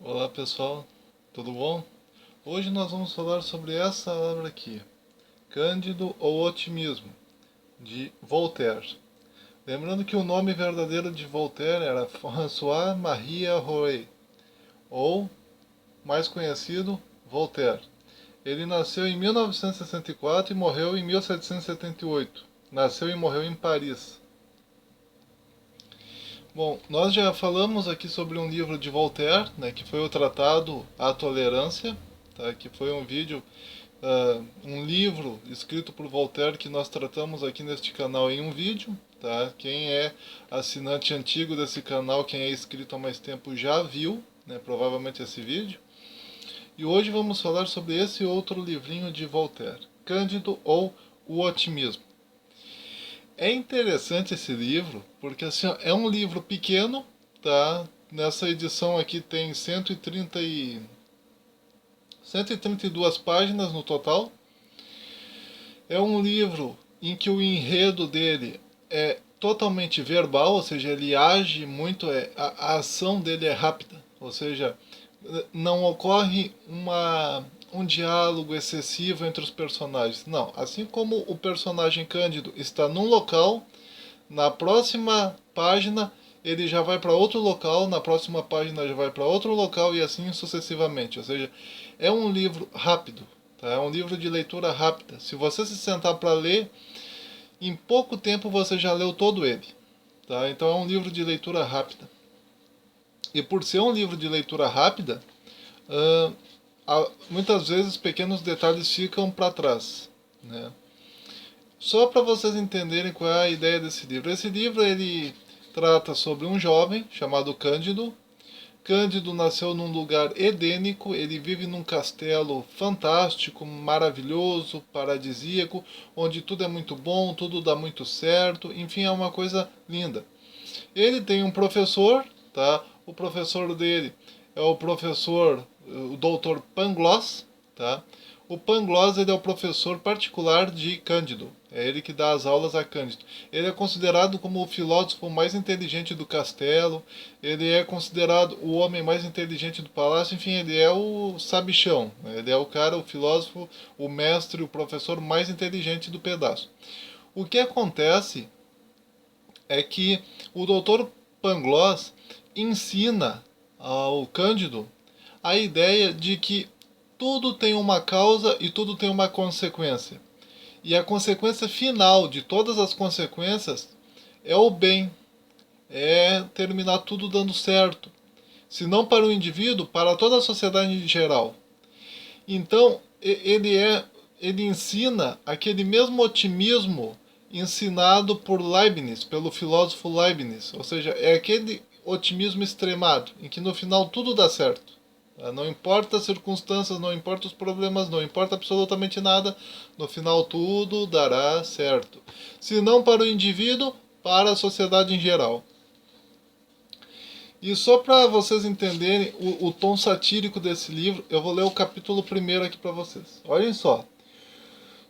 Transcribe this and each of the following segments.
Olá pessoal, tudo bom? Hoje nós vamos falar sobre essa obra aqui, Cândido ou Otimismo, de Voltaire. Lembrando que o nome verdadeiro de Voltaire era François-Marie Arouet, ou, mais conhecido, Voltaire. Ele nasceu em 1964 e morreu em 1778. Nasceu e morreu em Paris. Bom, nós já falamos aqui sobre um livro de Voltaire, né, que foi o Tratado à Tolerância, tá, que foi um vídeo, um livro escrito por Voltaire que nós tratamos aqui neste canal em um vídeo. Tá? Quem é assinante antigo desse canal, quem é inscrito há mais tempo já viu, né, provavelmente esse vídeo. E hoje vamos falar sobre esse outro livrinho de Voltaire, Cândido ou O Otimismo. É interessante esse livro, porque assim, ó, é um livro pequeno, tá? Nessa edição aqui tem 132 páginas no total. É um livro em que o enredo dele é totalmente verbal, ou seja, ele age muito, a ação dele é rápida, ou seja, não ocorre um diálogo excessivo entre os personagens. Não, assim como o personagem Cândido está num local, na próxima página ele já vai para outro local, na próxima página já vai para outro local e assim sucessivamente. Ou seja, é um livro rápido, tá? É um livro de leitura rápida. Se você se sentar para ler, em pouco tempo você já leu todo ele. Tá? Então é um livro de leitura rápida. E por ser um livro de leitura rápida, muitas vezes pequenos detalhes ficam para trás, né? Só para vocês entenderem qual é a ideia desse livro. Esse livro ele trata sobre um jovem chamado Cândido. Cândido nasceu num lugar edênico, ele vive num castelo fantástico, maravilhoso, paradisíaco, onde tudo é muito bom, tudo dá muito certo, enfim, é uma coisa linda. Ele tem um professor, tá? O professor dele é o professor, o Dr. Pangloss, tá? O Pangloss ele é o professor particular de Cândido. É ele que dá as aulas a Cândido. Ele é considerado como o filósofo mais inteligente do castelo. Ele é considerado o homem mais inteligente do palácio. Enfim, ele é o sabichão. Ele é o cara, o filósofo, o mestre, o professor mais inteligente do pedaço. O que acontece é que o Dr. Pangloss ensina ao Cândido a ideia de que tudo tem uma causa e tudo tem uma consequência. E a consequência final de todas as consequências é o bem, é terminar tudo dando certo. Se não para o indivíduo, para toda a sociedade em geral. Então, ele ensina aquele mesmo otimismo ensinado por Leibniz, pelo filósofo Leibniz. Ou seja, é aquele otimismo extremado, em que no final tudo dá certo. Não importa as circunstâncias, não importa os problemas, não importa absolutamente nada, no final tudo dará certo. Se não para o indivíduo, para a sociedade em geral. E só para vocês entenderem o tom satírico desse livro, eu vou ler o capítulo primeiro aqui para vocês. Olhem só.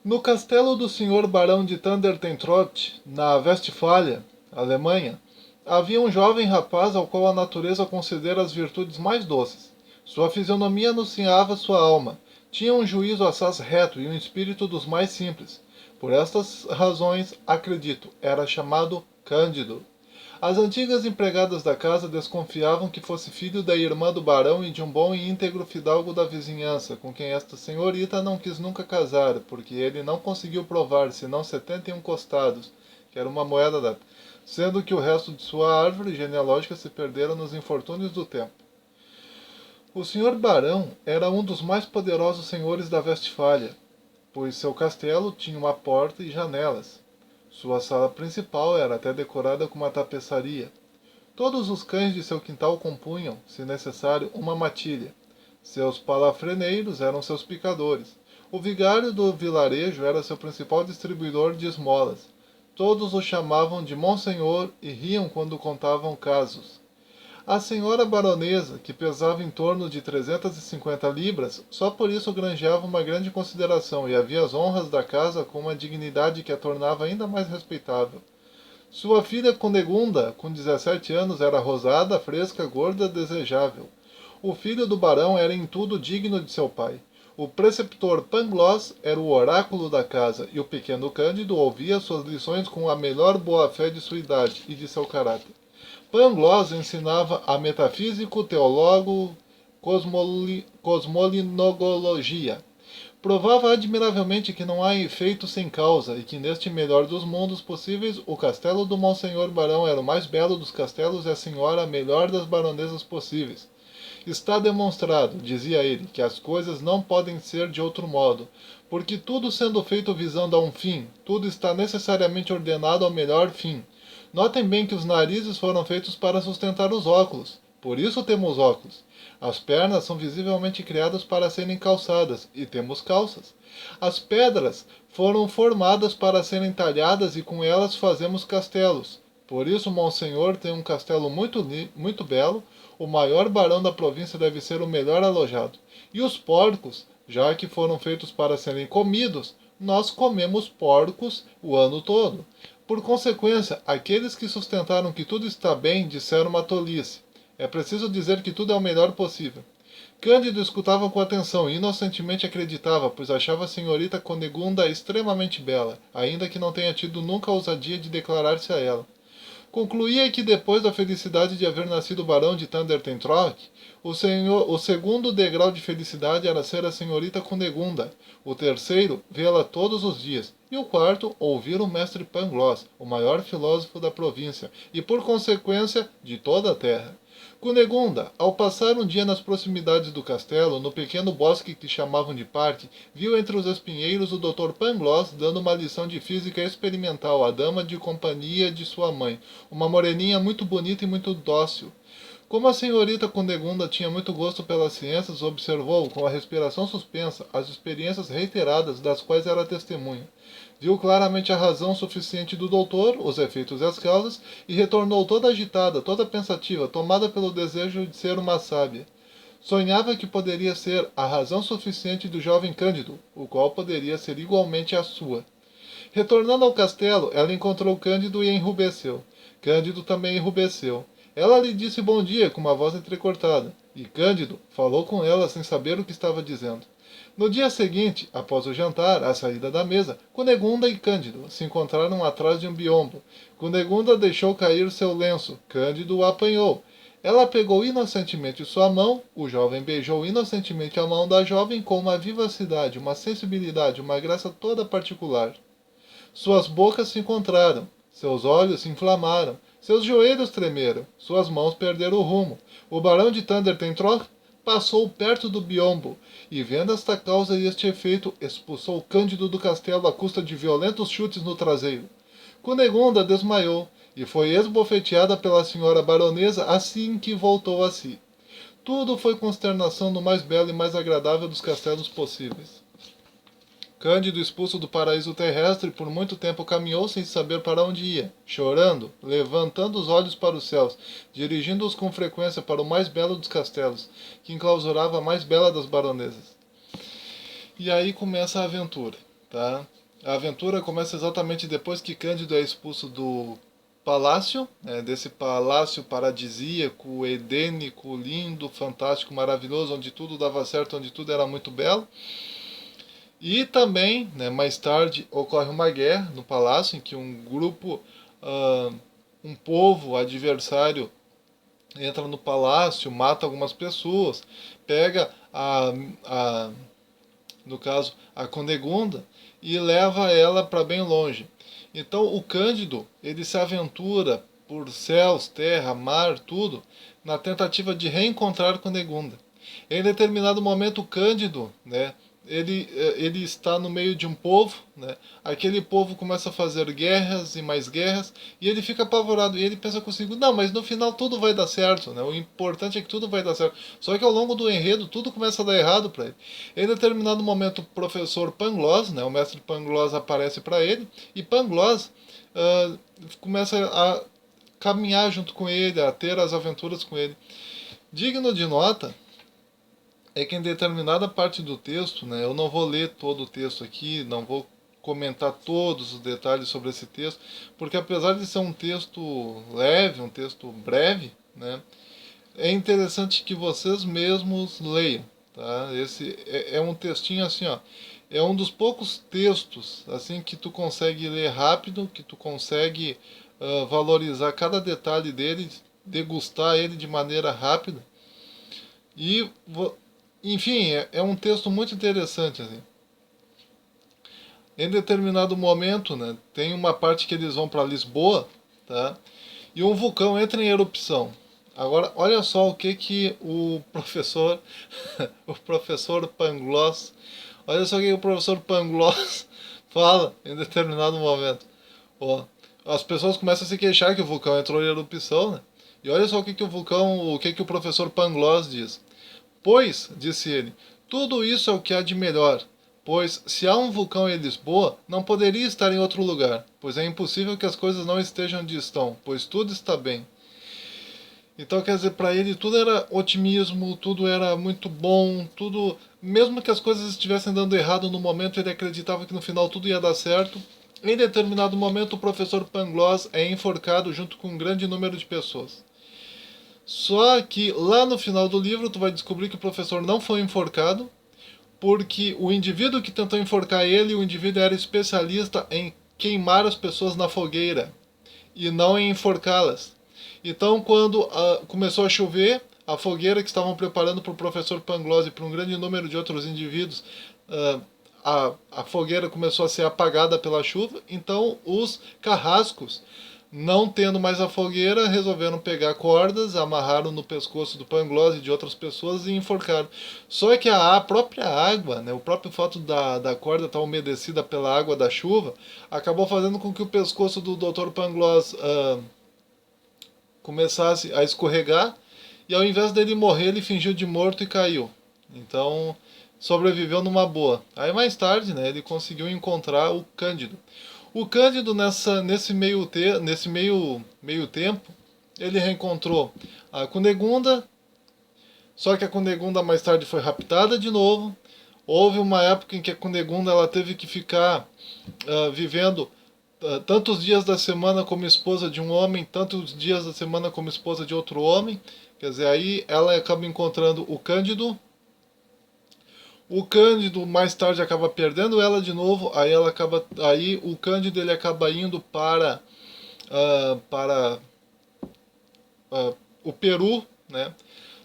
No castelo do Sr. Barão de Thundertentrott, na Westfália, Alemanha, havia um jovem rapaz ao qual a natureza considera as virtudes mais doces. Sua fisionomia anunciava sua alma. Tinha um juízo assaz reto e um espírito dos mais simples. Por estas razões, acredito, era chamado Cândido. As antigas empregadas da casa desconfiavam que fosse filho da irmã do barão e de um bom e íntegro fidalgo da vizinhança, com quem esta senhorita não quis nunca casar, porque ele não conseguiu provar senão 71 costados, que era uma moeda da... sendo que o resto de sua árvore genealógica se perdera nos infortúnios do tempo. O senhor barão era um dos mais poderosos senhores da Westfália, pois seu castelo tinha uma porta e janelas. Sua sala principal era até decorada com uma tapeçaria. Todos os cães de seu quintal compunham, se necessário, uma matilha. Seus palafreneiros eram seus picadores. O vigário do vilarejo era seu principal distribuidor de esmolas. Todos o chamavam de Monsenhor e riam quando contavam casos. A senhora baronesa, que pesava em torno de 350 libras, só por isso granjeava uma grande consideração e havia as honras da casa com uma dignidade que a tornava ainda mais respeitável. Sua filha Cunegunda, com 17 anos, era rosada, fresca, gorda, desejável. O filho do barão era em tudo digno de seu pai. O preceptor Pangloss era o oráculo da casa, e o pequeno Cândido ouvia suas lições com a melhor boa-fé de sua idade e de seu caráter. Pangloss ensinava a metafísico, teólogo, cosmolinogologia. Provava admiravelmente que não há efeito sem causa, e que neste melhor dos mundos possíveis, o castelo do Monsenhor Barão era o mais belo dos castelos e a senhora a melhor das baronesas possíveis. Está demonstrado, dizia ele, que as coisas não podem ser de outro modo, porque tudo sendo feito visando a um fim, tudo está necessariamente ordenado ao melhor fim. Notem bem que os narizes foram feitos para sustentar os óculos, por isso temos óculos. As pernas são visivelmente criadas para serem calçadas, e temos calças. As pedras foram formadas para serem talhadas e com elas fazemos castelos. Por isso Monsenhor tem um castelo muito belo, o maior barão da província deve ser o melhor alojado. E os porcos, já que foram feitos para serem comidos, nós comemos porcos o ano todo. Por consequência, aqueles que sustentaram que tudo está bem disseram uma tolice. É preciso dizer que tudo é o melhor possível. Cândido escutava com atenção e inocentemente acreditava, pois achava a senhorita Conegunda extremamente bela, ainda que não tenha tido nunca a ousadia de declarar-se a ela. Concluía que depois da felicidade de haver nascido o barão de Thundertentrock, o segundo degrau de felicidade era ser a senhorita Cunegunda, o terceiro, vê-la todos os dias, e o quarto, ouvir o mestre Pangloss, o maior filósofo da província, e por consequência, de toda a terra. Cunegunda, ao passar um dia nas proximidades do castelo, no pequeno bosque que chamavam de parque, viu entre os espinheiros o Dr. Pangloss dando uma lição de física experimental à dama de companhia de sua mãe, uma moreninha muito bonita e muito dócil. Como a senhorita Cunegunda tinha muito gosto pelas ciências, observou, com a respiração suspensa, as experiências reiteradas das quais era testemunha. Viu claramente a razão suficiente do doutor, os efeitos e as causas, e retornou toda agitada, toda pensativa, tomada pelo desejo de ser uma sábia. Sonhava que poderia ser a razão suficiente do jovem Cândido, o qual poderia ser igualmente a sua. Retornando ao castelo, ela encontrou Cândido e enrubesceu. Cândido também enrubesceu. Ela lhe disse bom dia com uma voz entrecortada, e Cândido falou com ela sem saber o que estava dizendo. No dia seguinte, após o jantar, à saída da mesa, Cunegunda e Cândido se encontraram atrás de um biombo. Cunegunda deixou cair seu lenço. Cândido o apanhou. Ela pegou inocentemente sua mão, o jovem beijou inocentemente a mão da jovem com uma vivacidade, uma sensibilidade, uma graça toda particular. Suas bocas se encontraram, seus olhos se inflamaram, seus joelhos tremeram, suas mãos perderam o rumo. O barão de Thundertentrock passou perto do biombo, e vendo esta causa e este efeito, expulsou Cândido do castelo à custa de violentos chutes no traseiro. Cunegunda desmaiou, e foi esbofeteada pela senhora baronesa assim que voltou a si. Tudo foi consternação no mais belo e mais agradável dos castelos possíveis. Cândido, expulso do paraíso terrestre, por muito tempo caminhou sem saber para onde ia, chorando, levantando os olhos para os céus, dirigindo-os com frequência para o mais belo dos castelos, que enclausurava a mais bela das baronesas. E aí começa a aventura, tá? A aventura começa exatamente depois que Cândido é expulso do palácio, desse palácio paradisíaco, edênico, lindo, fantástico, maravilhoso, onde tudo dava certo, onde tudo era muito belo. E também, mais tarde, ocorre uma guerra no palácio, em que um grupo, um povo adversário entra no palácio, mata algumas pessoas, pega no caso, a Cunegunda e leva ela para bem longe. Então o Cândido, ele se aventura por céus, terra, mar, tudo, na tentativa de reencontrar Cunegunda. Em determinado momento, o Cândido, ele está no meio de um povo, aquele povo começa a fazer guerras e mais guerras, e ele fica apavorado, e ele pensa consigo, não, mas no final tudo vai dar certo, o importante é que tudo vai dar certo. Só que ao longo do enredo tudo começa a dar errado para ele. Em determinado momento o professor Pangloss, o mestre Pangloss aparece para ele, e Pangloss começa a caminhar junto com ele, a ter as aventuras com ele. Digno de nota é que em determinada parte do texto, eu não vou ler todo o texto aqui, não vou comentar todos os detalhes sobre esse texto, porque apesar de ser um texto leve, um texto breve, é interessante que vocês mesmos leiam, tá? Esse é um textinho assim, ó. É um dos poucos textos assim que tu consegue ler rápido, que tu consegue valorizar cada detalhe dele, degustar ele de maneira rápida. E, enfim, é um texto muito interessante, assim. Em determinado momento, né, tem uma parte que eles vão para Lisboa, tá? E um vulcão entra em erupção. Agora, olha só o que o professor, o professor Pangloss, olha só o que o professor Pangloss fala em determinado momento. Ó, as pessoas começam a se queixar que o vulcão entrou em erupção, né? E olha só o que o vulcão, o professor Pangloss diz. Pois, disse ele, tudo isso é o que há de melhor. Pois, se há um vulcão em Lisboa, não poderia estar em outro lugar, pois é impossível que as coisas não estejam onde estão, pois tudo está bem. Então, quer dizer, para ele tudo era otimismo, tudo era muito bom, tudo. Mesmo que as coisas estivessem dando errado no momento, ele acreditava que no final tudo ia dar certo. Em determinado momento, o professor Pangloss é enforcado junto com um grande número de pessoas. Só que lá no final do livro, tu vai descobrir que o professor não foi enforcado, porque o indivíduo que tentou enforcar ele, o indivíduo era especialista em queimar as pessoas na fogueira e não em enforcá-las. Então, quando começou a chover, a fogueira que estavam preparando para o professor Pangloss e para um grande número de outros indivíduos, a fogueira começou a ser apagada pela chuva. Então, os carrascos, não tendo mais a fogueira, resolveram pegar cordas, amarraram no pescoço do Pangloss e de outras pessoas e enforcaram. Só que a própria água, né, o próprio fato da corda estar umedecida pela água da chuva, acabou fazendo com que o pescoço do Dr. Pangloss começasse a escorregar e ao invés dele morrer, ele fingiu de morto e caiu. Então, sobreviveu numa boa. Aí mais tarde, né, ele conseguiu encontrar o Cândido. O Cândido nesse meio tempo, ele reencontrou a Cunegunda, só que a Cunegunda mais tarde foi raptada de novo. Houve uma época em que a Cunegunda ela teve que ficar vivendo tantos dias da semana como esposa de um homem, tantos dias da semana como esposa de outro homem. Quer dizer, aí ela acaba encontrando o Cândido. O Cândido mais tarde acaba perdendo ela de novo. Aí o Cândido ele acaba indo para o Peru, né?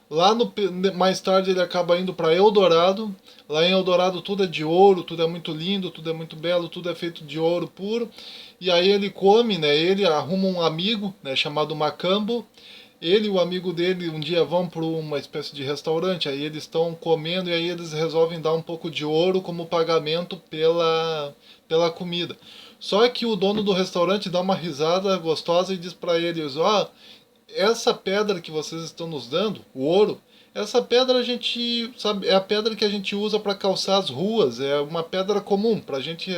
Lá no, mais tarde ele acaba indo para Eldorado. Lá em Eldorado tudo é de ouro, tudo é muito lindo, tudo é muito belo, tudo é feito de ouro puro. E aí ele come, né? Ele arruma um amigo, né, chamado Macambo. Ele e o amigo dele um dia vão para uma espécie de restaurante. Aí eles estão comendo e aí eles resolvem dar um pouco de ouro como pagamento pela comida. Só que o dono do restaurante dá uma risada gostosa e diz para eles: ó, essa pedra que vocês estão nos dando, o ouro, essa pedra a gente sabe, é a pedra que a gente usa para calçar as ruas, é uma pedra comum pra gente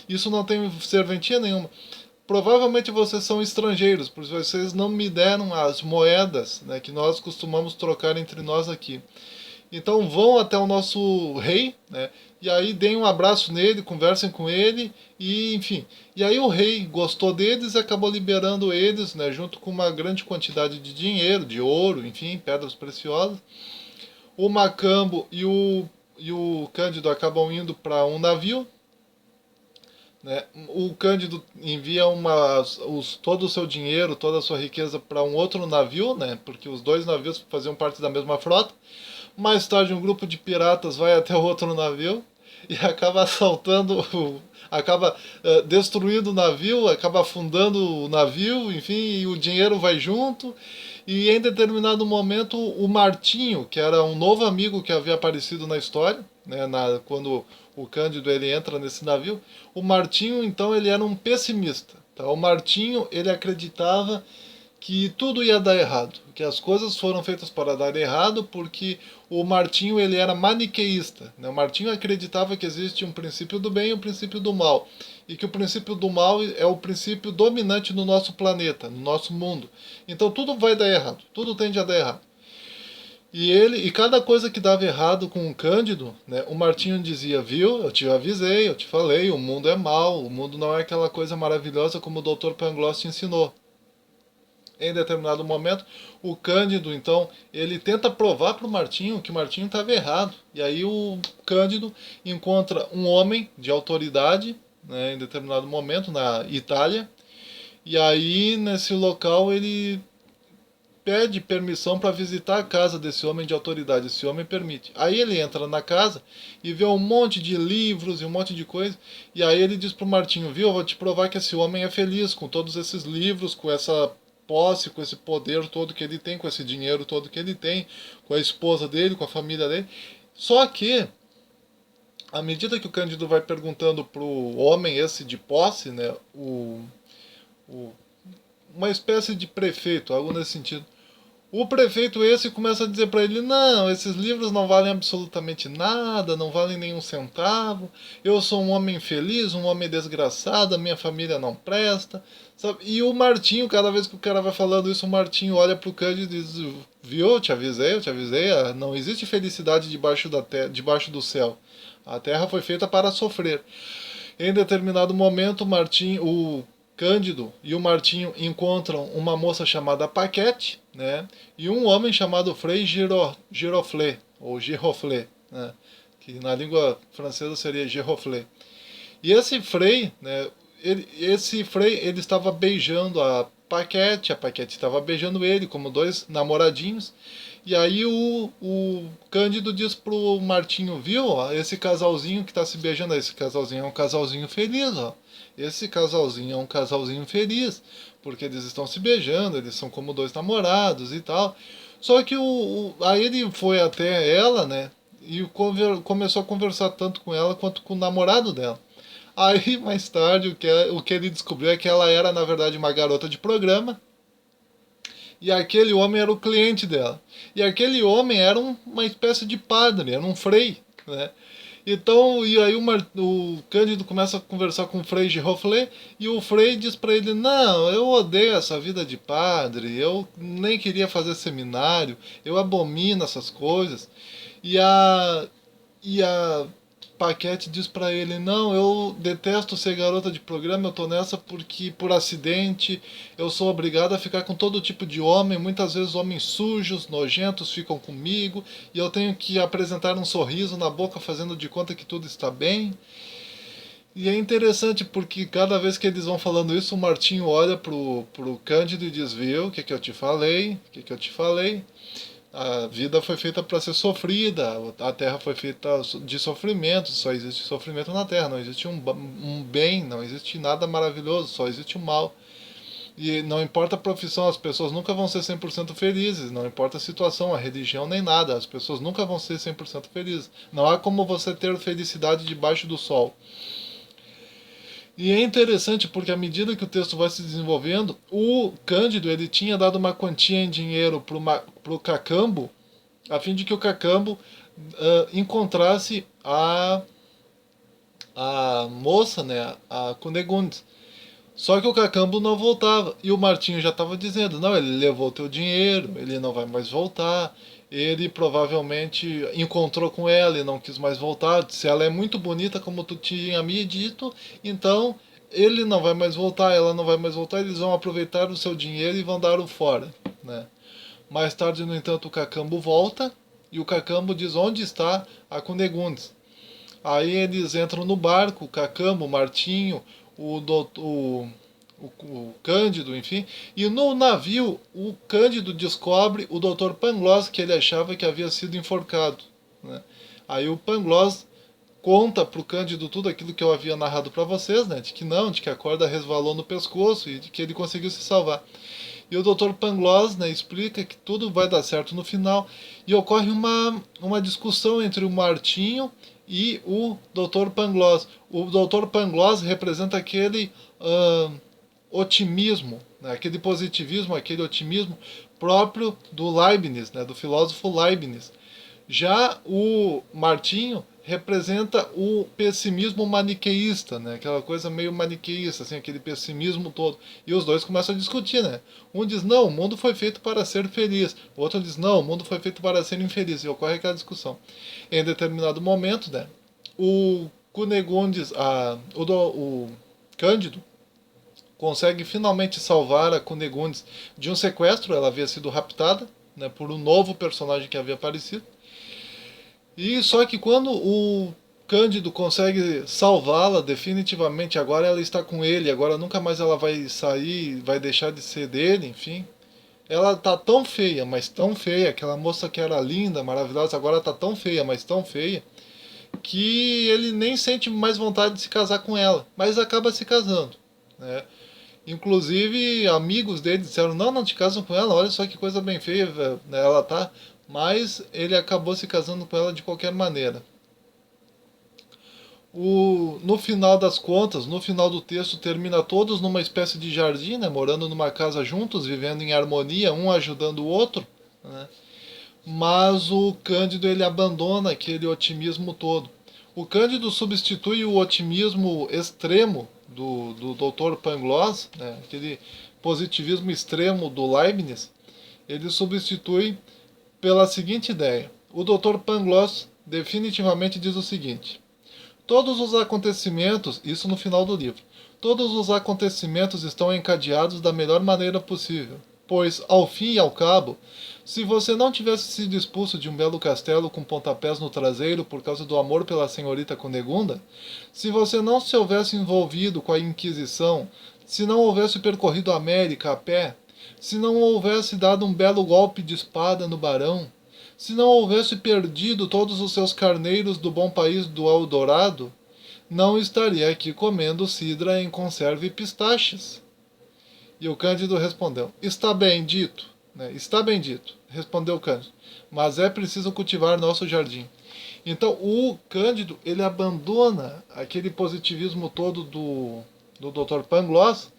isso não tem serventia nenhuma. Provavelmente vocês são estrangeiros, porque vocês não me deram as moedas, né, que nós costumamos trocar entre nós aqui. Então vão até o nosso rei, né? E aí deem um abraço nele, conversem com ele e enfim. E aí o rei gostou deles e acabou liberando eles, né? Junto com uma grande quantidade de dinheiro, de ouro, enfim, pedras preciosas. O Macambo e o Cândido acabam indo para um navio, né? O Cândido envia todo o seu dinheiro, toda a sua riqueza para um outro navio, né? Porque os dois navios faziam parte da mesma frota. Mais tarde, um grupo de piratas vai até o outro navio e acaba assaltando, acaba destruindo o navio, acaba afundando o navio, enfim, e o dinheiro vai junto. E em determinado momento, o Martinho, que era um novo amigo que havia aparecido na história, né, quando o Cândido ele entra nesse navio, o Martinho, então, ele era um pessimista. Tá? O Martinho, ele acreditava que tudo ia dar errado, que as coisas foram feitas para dar errado, porque o Martinho ele era maniqueísta, né? O Martinho acreditava que existe um princípio do bem e um princípio do mal, e que o princípio do mal é o princípio dominante no nosso planeta, no nosso mundo. Então tudo vai dar errado, tudo tende a dar errado. E cada coisa que dava errado com o Cândido, né, o Martinho dizia: viu, eu te avisei, eu te falei, o mundo é mau, o mundo não é aquela coisa maravilhosa como o Dr. Pangloss te ensinou. Em determinado momento, o Cândido, então, ele tenta provar para o Martinho que o Martinho estava errado. E aí o Cândido encontra um homem de autoridade, né, em determinado momento, na Itália. E aí, nesse local, ele pede permissão para visitar a casa desse homem de autoridade. Esse homem permite. Aí ele entra na casa e vê um monte de livros e um monte de coisa. E aí ele diz pro Martinho, viu, eu vou te provar que esse homem é feliz com todos esses livros, com essa posse, com esse poder todo que ele tem, com esse dinheiro todo que ele tem, com a esposa dele, com a família dele. Só que, à medida que o Cândido vai perguntando pro homem esse de posse, né, o uma espécie de prefeito, algo nesse sentido. O prefeito esse começa a dizer para ele: não, esses livros não valem absolutamente nada, não valem nenhum centavo. Eu sou um homem infeliz, um homem desgraçado, a minha família não presta. Sabe? E o Martinho, cada vez que o cara vai falando isso, o Martinho olha pro Cândido e diz: viu, eu te avisei, não existe felicidade debaixo do céu. A terra foi feita para sofrer. Em determinado momento, o Cândido e o Martinho encontram uma moça chamada Paquete, né, e um homem chamado Frei Giroflé, ou Giroflé, né, que na língua francesa seria Giroflé. E esse Frei, né, ele estava beijando a Paquete estava beijando ele, como dois namoradinhos. E aí o Cândido diz pro Martinho, viu, ó, esse casalzinho que tá se beijando, esse casalzinho é um casalzinho feliz, ó. Esse casalzinho é um casalzinho feliz, porque eles estão se beijando, eles são como dois namorados e tal. Só que aí ele foi até ela, né, e começou a conversar tanto com ela quanto com o namorado dela. Aí, mais tarde, o que ele descobriu é que ela era, na verdade, uma garota de programa, e aquele homem era o cliente dela. E aquele homem era uma espécie de padre, era um frei, né? Então, e aí o Cândido começa a conversar com o Frei Giroflé, e o Frei diz para ele: não, eu odeio essa vida de padre, eu nem queria fazer seminário, eu abomino essas coisas. E a Paquete diz pra ele: não, eu detesto ser garota de programa, eu tô nessa porque por acidente eu sou obrigada a ficar com todo tipo de homem, muitas vezes homens sujos, nojentos ficam comigo e eu tenho que apresentar um sorriso na boca fazendo de conta que tudo está bem. E é interessante porque cada vez que eles vão falando isso, o Martinho olha pro Cândido e diz: viu, o que que eu te falei? O que que eu te falei? A vida foi feita para ser sofrida, a terra foi feita de sofrimento, só existe sofrimento na terra, não existe um bem, não existe nada maravilhoso, só existe o mal. E não importa a profissão, as pessoas nunca vão ser 100% felizes, não importa a situação, a religião nem nada, as pessoas nunca vão ser 100% felizes. Não há como você ter felicidade debaixo do sol. E é interessante porque à medida que o texto vai se desenvolvendo, o Cândido ele tinha dado uma quantia em dinheiro para o Cacambo, a fim de que o Cacambo encontrasse a moça, né, a Cunegundes. Só que o Cacambo não voltava. E o Martinho já estava dizendo: não, ele levou teu dinheiro, ele não vai mais voltar. Ele provavelmente encontrou com ela e não quis mais voltar. Se ela é muito bonita, como tu tinha me dito, então ele não vai mais voltar, ela não vai mais voltar. Eles vão aproveitar o seu dinheiro e vão dar o fora, né? Mais tarde, no entanto, o Cacambo volta e o Cacambo diz onde está a Cunegundes. Aí eles entram no barco, o Cacambo, o Martinho, o, doutor, o Cândido, enfim. E no navio, o Cândido descobre o Dr. Pangloss, que ele achava que havia sido enforcado, né? Aí o Pangloss conta pro Cândido tudo aquilo que eu havia narrado para vocês, né? De que não, de que a corda resvalou no pescoço e de que ele conseguiu se salvar. E o Dr. Pangloss, né, explica que tudo vai dar certo no final. E ocorre uma discussão entre o Martinho e o Dr. Pangloss. O Dr. Pangloss representa aquele otimismo, né, aquele positivismo, aquele otimismo próprio do Leibniz, né, do filósofo Leibniz. Já o Martinho representa o pessimismo maniqueísta, né? Aquela coisa meio maniqueísta, assim, aquele pessimismo todo. E os dois começam a discutir, né? Um diz: não, o mundo foi feito para ser feliz. O outro diz: não, o mundo foi feito para ser infeliz. E ocorre aquela discussão. Em determinado momento, né, o Cunegondes, o Cândido, consegue finalmente salvar a Cunegonde de um sequestro. Ela havia sido raptada, né, por um novo personagem que havia aparecido. E só que quando o Cândido consegue salvá-la definitivamente, agora ela está com ele, agora nunca mais ela vai sair, vai deixar de ser dele, enfim. Ela tá tão feia, mas tão feia, aquela moça que era linda, maravilhosa, agora tá tão feia, mas tão feia, que ele nem sente mais vontade de se casar com ela, mas acaba se casando, né? Inclusive, amigos dele disseram, não, não te casam com ela, olha só que coisa bem feia, né, ela tá. Mas ele acabou se casando com ela de qualquer maneira. No final das contas, no final do texto, termina todos numa espécie de jardim, né, morando numa casa juntos, vivendo em harmonia, um ajudando o outro, né? Mas o Cândido ele abandona aquele otimismo todo. O Cândido substitui o otimismo extremo do Dr. Pangloss, né, aquele positivismo extremo do Leibniz, ele substitui pela seguinte ideia. O Dr. Pangloss definitivamente diz o seguinte: todos os acontecimentos, isso no final do livro, todos os acontecimentos estão encadeados da melhor maneira possível, pois, ao fim e ao cabo, se você não tivesse sido expulso de um belo castelo com pontapés no traseiro por causa do amor pela senhorita Cunegunda, se você não se houvesse envolvido com a Inquisição, se não houvesse percorrido a América a pé, se não houvesse dado um belo golpe de espada no barão, se não houvesse perdido todos os seus carneiros do bom país do Eldorado, não estaria aqui comendo cidra em conserva e pistaches. E o Cândido respondeu: está bem dito, né? Está bem dito, respondeu o Cândido, mas é preciso cultivar nosso jardim. Então o Cândido ele abandona aquele positivismo todo do Dr. Pangloss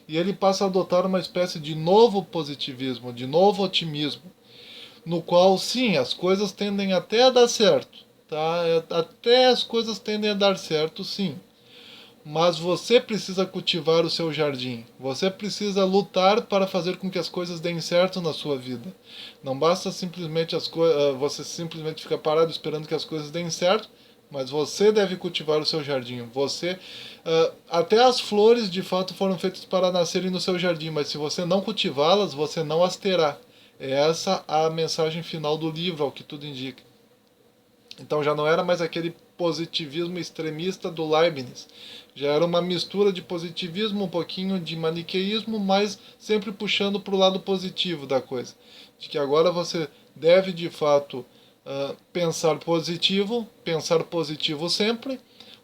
e ele passa a adotar uma espécie de novo positivismo, de novo otimismo, no qual sim, as coisas tendem até a dar certo, tá? Até as coisas tendem a dar certo, sim. Mas você precisa cultivar o seu jardim. Você precisa lutar para fazer com que as coisas deem certo na sua vida. Não basta simplesmente você simplesmente ficar parado esperando que as coisas deem certo, mas você deve cultivar o seu jardim. Até as flores de fato foram feitas para nascerem no seu jardim, mas se você não cultivá-las, você não as terá. É essa a mensagem final do livro, ao que tudo indica. Então já não era mais aquele positivismo extremista do Leibniz. Já era uma mistura de positivismo, um pouquinho de maniqueísmo, mas sempre puxando para o lado positivo da coisa. De que agora você deve de fato pensar positivo sempre,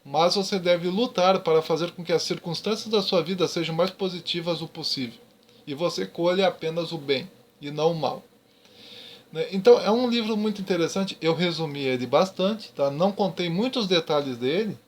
mas você deve lutar para fazer com que as circunstâncias da sua vida sejam mais positivas o possível. E você colhe apenas o bem e não o mal. Então é um livro muito interessante. Eu resumi ele bastante, tá? Não contei muitos detalhes dele,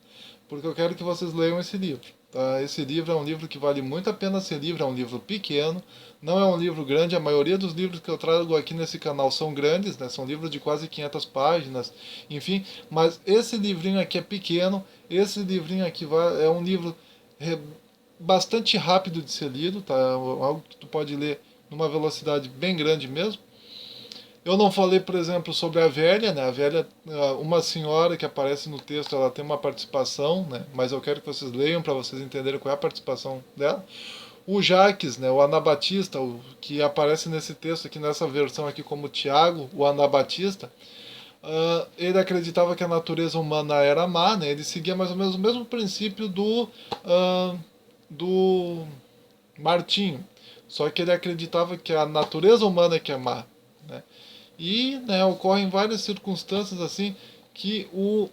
porque eu quero que vocês leiam esse livro. Tá? Esse livro é um livro que vale muito a pena ser lido, é um livro pequeno, não é um livro grande. A maioria dos livros que eu trago aqui nesse canal são grandes, né? São livros de quase 500 páginas, enfim. Mas esse livrinho aqui é pequeno, esse livrinho aqui é um livro bastante rápido de ser lido, tá? Algo que tu pode ler numa velocidade bem grande mesmo. Eu não falei, por exemplo, sobre a velha, né? A velha, uma senhora que aparece no texto, ela tem uma participação, né? Mas eu quero que vocês leiam para vocês entenderem qual é a participação dela. O Jaques, né? O Anabatista, que aparece nesse texto aqui, nessa versão aqui como Tiago, o Anabatista, ele acreditava que a natureza humana era má, né? Ele seguia mais ou menos o mesmo princípio do Martinho, só que ele acreditava que a natureza humana é que é má, né? E, né, ocorrem várias circunstâncias assim que o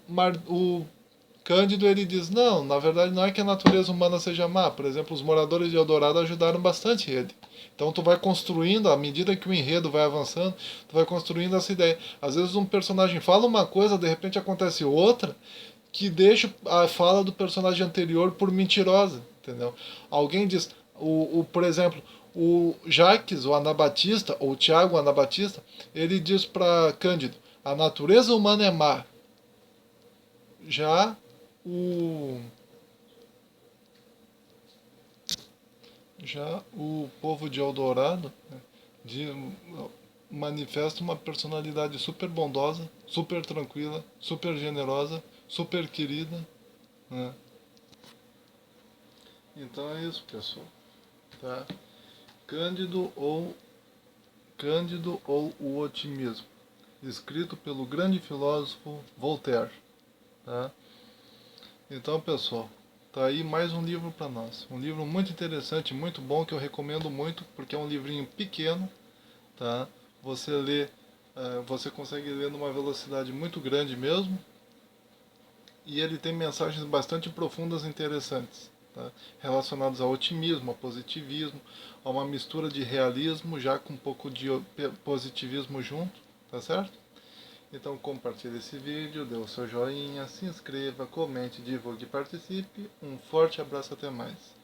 Cândido ele diz, não, na verdade não é que a natureza humana seja má. Por exemplo, os moradores de Eldorado ajudaram bastante ele. Então tu vai construindo, à medida que o enredo vai avançando, tu vai construindo essa ideia. Às vezes um personagem fala uma coisa, de repente acontece outra, que deixa a fala do personagem anterior por mentirosa, entendeu? Alguém diz, por exemplo, o Jaques, o Anabatista, ou o Tiago o Anabatista, ele diz para Cândido, a natureza humana é má. Já o o povo de Eldorado, né, manifesta uma personalidade super bondosa, super tranquila, super generosa, super querida, né? Então é isso, pessoal. tá? Cândido ou o Otimismo, escrito pelo grande filósofo Voltaire, tá? Então, pessoal, tá aí mais um livro para nós. Um livro muito interessante, muito bom, que eu recomendo muito, porque é um livrinho pequeno, tá? Você lê, você consegue ler numa velocidade muito grande mesmo, e ele tem mensagens bastante profundas e interessantes, tá? Relacionadas ao otimismo, ao positivismo, a uma mistura de realismo já com um pouco de positivismo junto, tá certo? Então compartilhe esse vídeo, dê o seu joinha, se inscreva, comente, divulgue e participe. Um forte abraço, até mais.